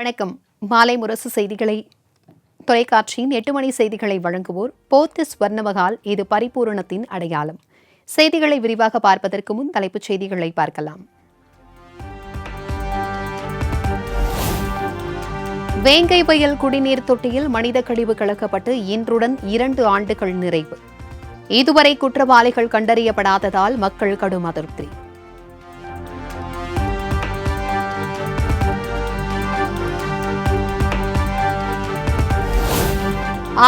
வணக்கம். மாலை முரசு செய்திகளை தொலைக்காட்சியின் 8 மணி செய்திகளை வழங்குவோர் போத்திஸ் வர்ணமகால். இது பரிபூரணத்தின் அடையாளம். செய்திகளை விரிவாக பார்ப்பதற்கு முன் தலைப்புச் செய்திகளை பார்க்கலாம். வேங்கை வயல் குடிநீர் தொட்டியில் மனித கழிவு கலக்கப்பட்டு இன்றுடன் 2 ஆண்டுகள் நிறைவு. இதுவரை குற்றவாளிகள் கண்டறியப்படாததால் மக்கள் கடும் அதிருப்தி.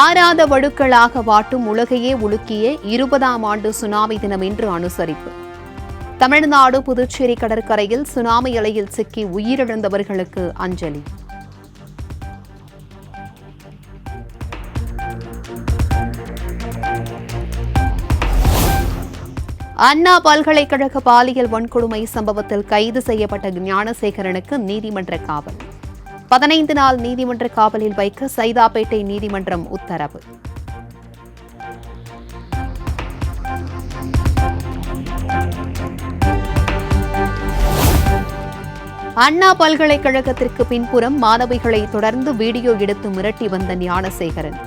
ஆறாத வடுக்களாக வாட்டும் உலகையே உலுக்கிய 20ஆம் ஆண்டு சுனாமி தினம் இன்று அனுசரிப்பு. தமிழ்நாடு புதுச்சேரி கடற்கரையில் சுனாமி அலையில் சிக்கி உயிரிழந்தவர்களுக்கு அஞ்சலி. அண்ணா பல்கலைக்கழக பாலியல் வன்கொடுமை சம்பவத்தில் கைது செய்யப்பட்ட ஞானசேகரனுக்கு நீதிமன்ற காவல். 15 நாள் நீதிமன்ற காவலில் வைக்க சைதாப்பேட்டை நீதிமன்றம் உத்தரவு. அண்ணா பல்கலைக்கழகத்திற்கு பின்புறம் மாணவிகளை தொடர்ந்து வீடியோ எடுத்து மிரட்டி வந்த ஞானசேகரன்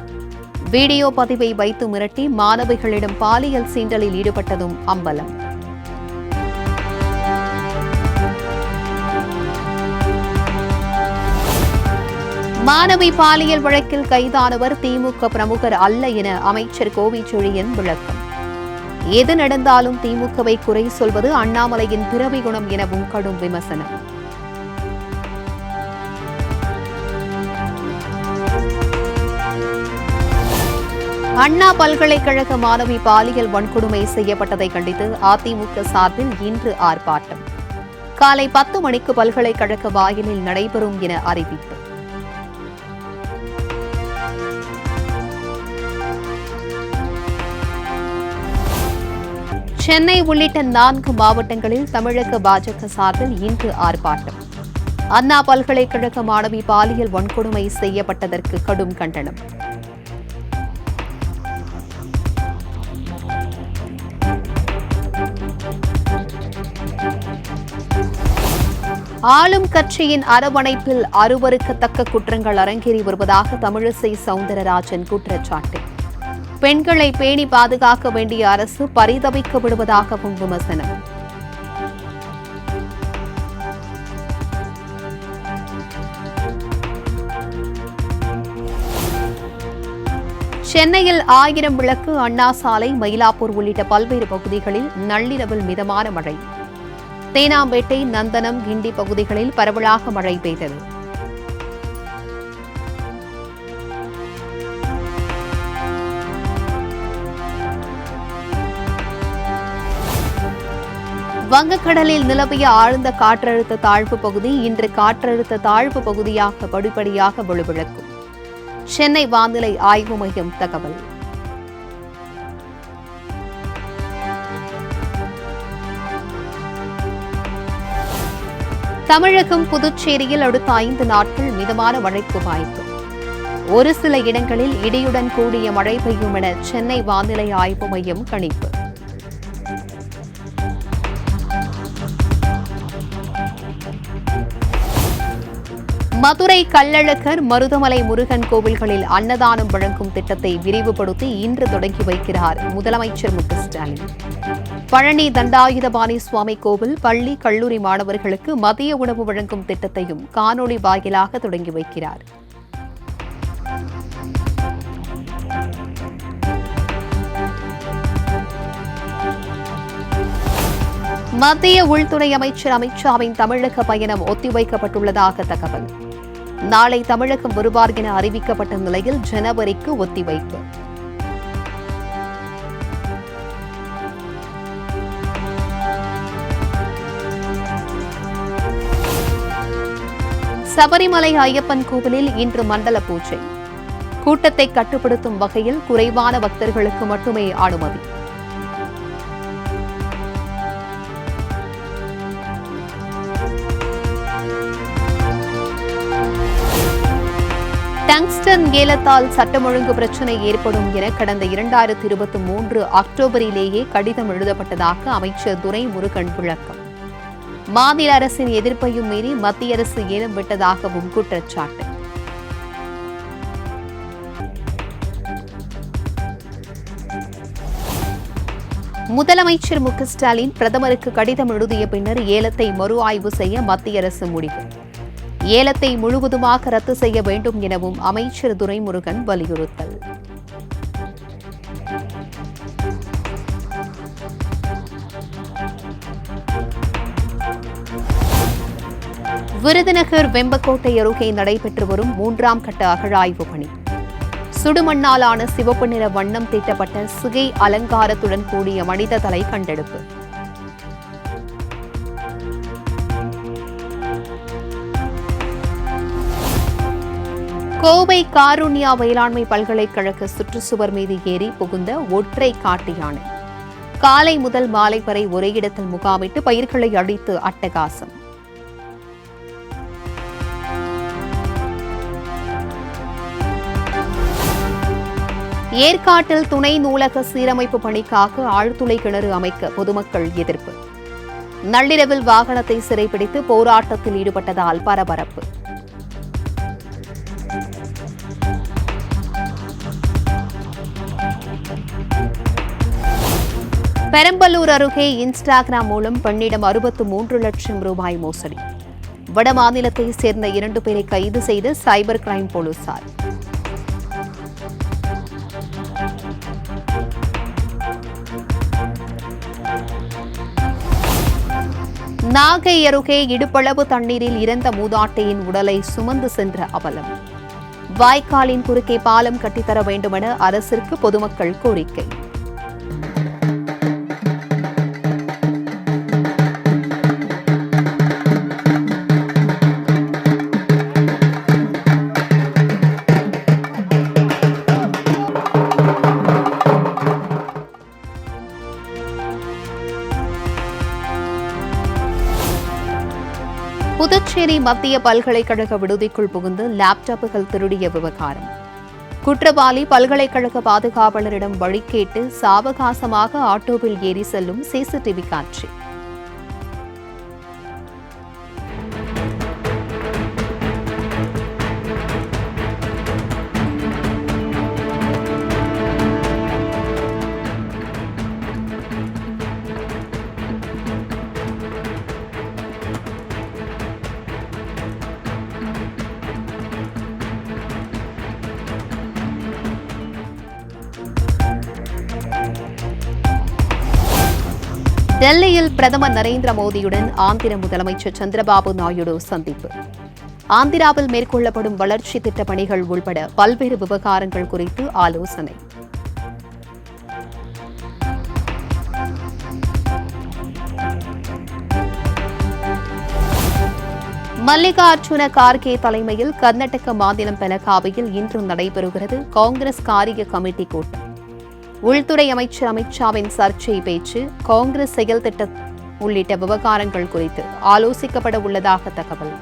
வீடியோ பதிவை வைத்து மிரட்டி மாணவிகளிடம் பாலியல் சீண்டலில் ஈடுபட்டதும் அம்பலம். மாணவி பாலியல் வழக்கில் கைதானவர் திமுக பிரமுகர் அல்ல என அமைச்சர் கோவிச்செழியன் விளக்கம். எது நடந்தாலும் திமுகவை குறை சொல்வது அண்ணாமலையின் பிறவி குணம் எனவும் கடும் விமர்சனம். அண்ணா பல்கலைக்கழக மாணவி பாலியல் வன்கொடுமை செய்யப்பட்டதை கண்டித்து அதிமுக சார்பில் இன்று ஆர்ப்பாட்டம். காலை 10 மணிக்கு பல்கலைக்கழக வாயிலில் நடைபெறும் என அறிவிப்பு. சென்னை உள்ளிட்ட 4 மாவட்டங்களில் தமிழக பாஜக சார்பில் இன்று ஆர்ப்பாட்டம். அண்ணா பல்கலைக்கழக மாணவி பாலியல் வன்கொடுமை செய்யப்பட்டதற்கு கடும் கண்டனம். ஆளும் கட்சியின் அரவணைப்பில் அருவருக்கத்தக்க குற்றங்கள் அரங்கேறி வருவதாக தமிழிசை சவுந்தரராஜன் குற்றச்சாட்டு. பெண்களை பேணி பாதுகாக்க வேண்டிய அரசு பரிதவிக்க விடுவதாகவும் விமர்சனம். சென்னையில் 1000 விளக்கு, அண்ணா சாலை, மயிலாப்பூர் உள்ளிட்ட பல்வேறு பகுதிகளில் நள்ளிரவில் மிதமான மழை. தேனாம்பேட்டை, நந்தனம், கிண்டி பகுதிகளில் பரவலாக மழை பெய்தது. வங்கக்கடலில் நிலவிய ஆழ்ந்த காற்றழுத்த தாழ்வு பகுதி இன்று காற்றழுத்த தாழ்வு பகுதியாக படிப்படியாக வலுவிழக்கும். சென்னை வானிலை ஆய்வு மையம் தகவல். தமிழகம் புதுச்சேரியில் அடுத்த 5 நாட்கள் மிதமான மழைக்கு வாய்ப்பு. ஒரு சில இடங்களில் இடியுடன் கூடிய மழை பெய்யும் என சென்னை வானிலை ஆய்வு மையம் கணிப்பு. மதுரை கள்ளழகர், மருதமலை முருகன் கோவில்களில் அன்னதானம் வழங்கும் திட்டத்தை விரிவுபடுத்தி இன்று தொடங்கி வைக்கிறார் முதலமைச்சர் மு.க.ஸ்டாலின். பழனி தண்டாயுதபாணி சுவாமி கோவில், பள்ளி, கல்லூரி மாணவர்களுக்கு மதிய உணவு வழங்கும் திட்டத்தையும் காணொலி வாயிலாக தொடங்கி வைக்கிறார். மத்திய உள்துறை அமைச்சர் அமித் ஷாவின் தமிழக பயணம் ஒத்திவைக்கப்பட்டுள்ளதாக தகவல். நாளை தமிழகம் வருவார் என அறிவிக்கப்பட்ட நிலையில் ஜனவரிக்கு ஒத்திவைப்பு. சபரிமலை ஐயப்பன் கோவிலில் இன்று மண்டல பூஜை. கூட்டத்தை கட்டுப்படுத்தும் வகையில் குறைவான பக்தர்களுக்கு மட்டுமே அனுமதி. டங்ஸ்டன் ஏலத்தால் சட்டம் ஒழுங்கு பிரச்சினை ஏற்படும் என கடந்த 2023 அக்டோபரிலேயே கடிதம் எழுதப்பட்டதாக அமைச்சர் துரைமுருகன் விளக்கம். மாநில அரசின் எதிர்ப்பையும் மீறி மத்திய அரசு ஏலம் விட்டதாகவும் குற்றச்சாட்டு. முதலமைச்சர் மு க ஸ்டாலின் பிரதமருக்கு கடிதம் எழுதிய பின்னர் ஏலத்தை மறு ஆய்வு செய்ய மத்திய அரசு முடிவு. ஏலத்தை முழுவதுமாக ரத்து செய்ய வேண்டும் எனவும் அமைச்சர் துரைமுருகன் வலியுறுத்தல். விருதுநகர் வெம்பக்கோட்டை அருகே நடைபெற்று வரும் 3ஆம் கட்ட அகழாய்வு பணி. சுடுமண்ணாலான சிவப்பு நிற வண்ணம் தீட்டப்பட்ட சிகை அலங்காரத்துடன் கூடிய மனித தலை கண்டெடுப்பு. கோவை காருண்யா வேளாண்மை பல்கலைக்கழக சுற்றுச்சுவர் மீது ஏறி புகுந்த ஒற்றை காட்டு யானை. காலை முதல் மாலை வரை ஒரே இடத்தில் முகாமிட்டு பயிர்களை அழித்து அட்டகாசம். ஏற்காட்டில் துணை நூலக சீரமைப்பு பணிக்காக ஆழ்துளை கிணறு அமைக்க பொதுமக்கள் எதிர்ப்பு. நள்ளிரவில் வாகனத்தை சிறைப்பிடித்து போராட்டத்தில் ஈடுபட்டதால் பரபரப்பு. பெரம்பலூர் அருகே இன்ஸ்டாகிராம் மூலம் பெண்ணிடம் 63 லட்சம் ரூபாய் மோசடி. வட மாநிலத்தை சேர்ந்த 2 பேரை கைது செய்த சைபர் கிரைம் போலீசார். நாகை அருகே இடுப்பளவு தண்ணீரில் இறந்த மூதாட்டியின் உடலை சுமந்து சென்ற அவலம். வாய்க்காலின் குறுக்கே பாலம் கட்டித்தர வேண்டுமென அரசிற்கு பொதுமக்கள் கோரிக்கை. புதுச்சேரி மத்திய பல்கலைக்கழக விடுதிக்குள் புகுந்து லேப்டாப்புகள் திருடிய விவகாரம். குற்றவாளி பல்கலைக்கழக பாதுகாவலரிடம் வழி கேட்டு சாவகாசமாக ஆட்டோவில் ஏறி செல்லும் சிசிடிவி காட்சி. டெல்லியில் பிரதமர் நரேந்திர மோடியுடன் ஆந்திர முதலமைச்சர் சந்திரபாபு நாயுடு சந்திப்பு. ஆந்திராவில் மேற்கொள்ளப்படும் வளர்ச்சி திட்டப் பணிகள் உள்பட பல்வேறு விவகாரங்கள் குறித்து ஆலோசனை. மல்லிகார்ஜுன கார்கே தலைமையில் கர்நாடக மாநிலம் பெலகாவியில் இன்று நடைபெறுகிறது காங்கிரஸ் காரிய கமிட்டி கூட்டம். உள்துறை அமைச்சர் அமித் ஷாவின் சர்ச்சை பேச்சு, காங்கிரஸ் செயல் திட்டம் உள்ளிட்ட விவகாரங்கள் குறித்து ஆலோசிக்கப்பட உள்ளதாக தகவல்.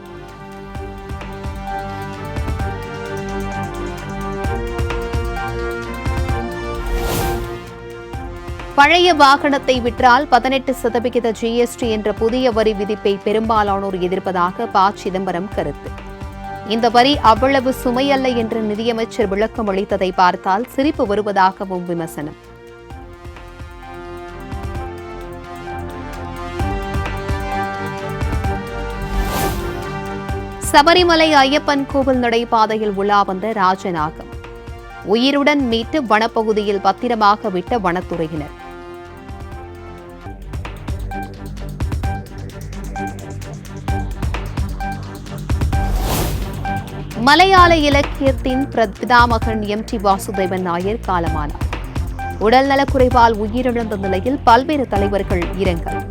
பழைய வாகனத்தை விற்றால் 18% ஜிஎஸ்டி என்ற புதிய வரி விதிப்பை பெரும்பாலானோர் எதிர்ப்பதாக ப. சிதம்பரம் கருத்து. இந்த வரி அவ்வளவு சுமையல்ல என்று நிதியமைச்சர் விளக்கம் அளித்ததை பார்த்தால் சிரிப்பு வருவதாகவும் விமர்சனம். சபரிமலை ஐயப்பன் கோவில் நடைபாதையில் உலா வந்த ராஜநாகம். உயிருடன் மீட்டு வனப்பகுதியில் பத்திரமாக விட்ட வனத்துறையினர். மலையாள இலக்கியத்தின் பிதாமகன் எம்.டி. வாசுதேவன் நாயர் காலமானார். உடல்நலக்குறைவால் உயிரிழந்த நிலையில் பல்வேறு தலைவர்கள் இரங்கல்.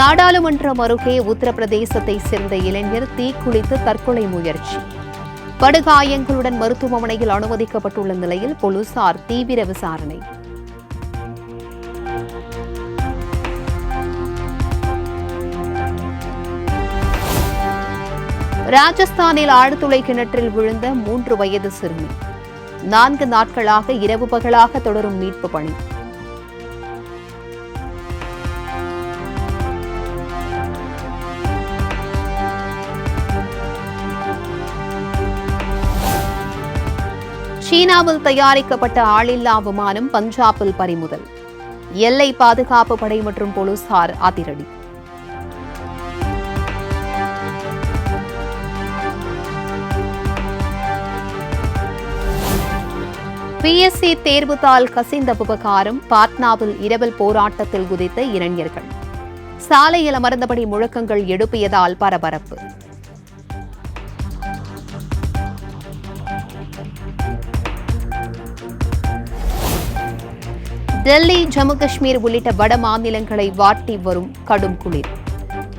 நாடாளுமன்றம் அருகே உத்தரப்பிரதேசத்தை சேர்ந்த இளைஞர் தீக்குளித்து தற்கொலை முயற்சி. படுகாயங்களுடன் மருத்துவமனையில் அனுமதிக்கப்பட்டுள்ள நிலையில் போலீசார் தீவிர விசாரணை. ராஜஸ்தானில் ஆழ்துளை கிணற்றில் விழுந்த 3 வயது சிறுமி 4 நாட்களாக இரவு பகலாக தொடரும் மீட்பு பணி. சீனாவில் தயாரிக்கப்பட்ட ஆளில்லா விமானம் பஞ்சாபில் பறிமுதல். எல்லை பாதுகாப்பு படை மற்றும் போலீசார் அதிரடி. பிஎஸ்சி தேர்வுத்தாள் கசிந்த விவகாரம். பாட்னாவில் இரவல் போராட்டத்தில் குதித்த இளைஞர்கள். சாலையில் அமர்ந்தபடி முழக்கங்கள் எழுப்பியதால் பரபரப்பு. டெல்லி, ஜம்மு காஷ்மீர் உள்ளிட்ட வட மாநிலங்களை வாட்டி வரும் கடும் குளிர்.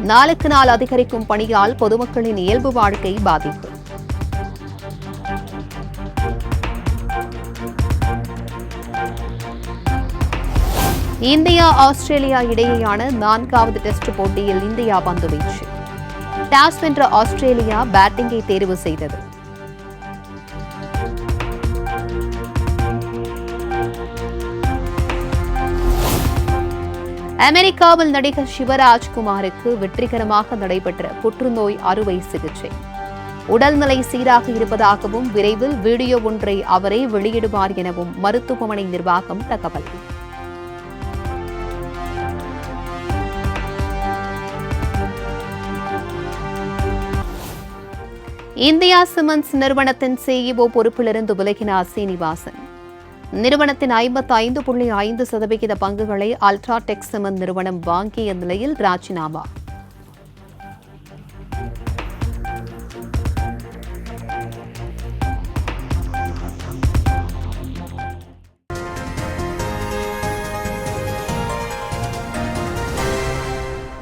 நாளுக்கு நாள் அதிகரிக்கும் பனியால் பொதுமக்களின் இயல்பு வாழ்க்கை பாதிப்பு. இந்தியா ஆஸ்திரேலியா இடையேயான 4வது டெஸ்ட் போட்டியில் இந்தியா பந்துவீச்சு. டாஸ் வென்ற ஆஸ்திரேலியா பேட்டிங்கை தேர்வு செய்தது. அமெரிக்காவில் நடிகர் சிவராஜ்குமாருக்கு வெற்றிகரமாக நடைபெற்ற புற்றுநோய் அறுவை சிகிச்சை. உடல்நிலை சீராக இருப்பதாகவும் விரைவில் வீடியோ ஒன்றை அவரே வெளியிடுவார் எனவும் மருத்துவமனை நிர்வாகம் தகவல். இந்தியா சிமெண்ட்ஸ் நிறுவனத்தின் சிஇஓ பொறுப்பிலிருந்து விலகினார் சீனிவாசன். நிறுவனத்தின் 55.5% பங்குகளை அல்ட்ராடெக் சிமெண்ட் நிறுவனம் வாங்கிய நிலையில் ராஜினாமா.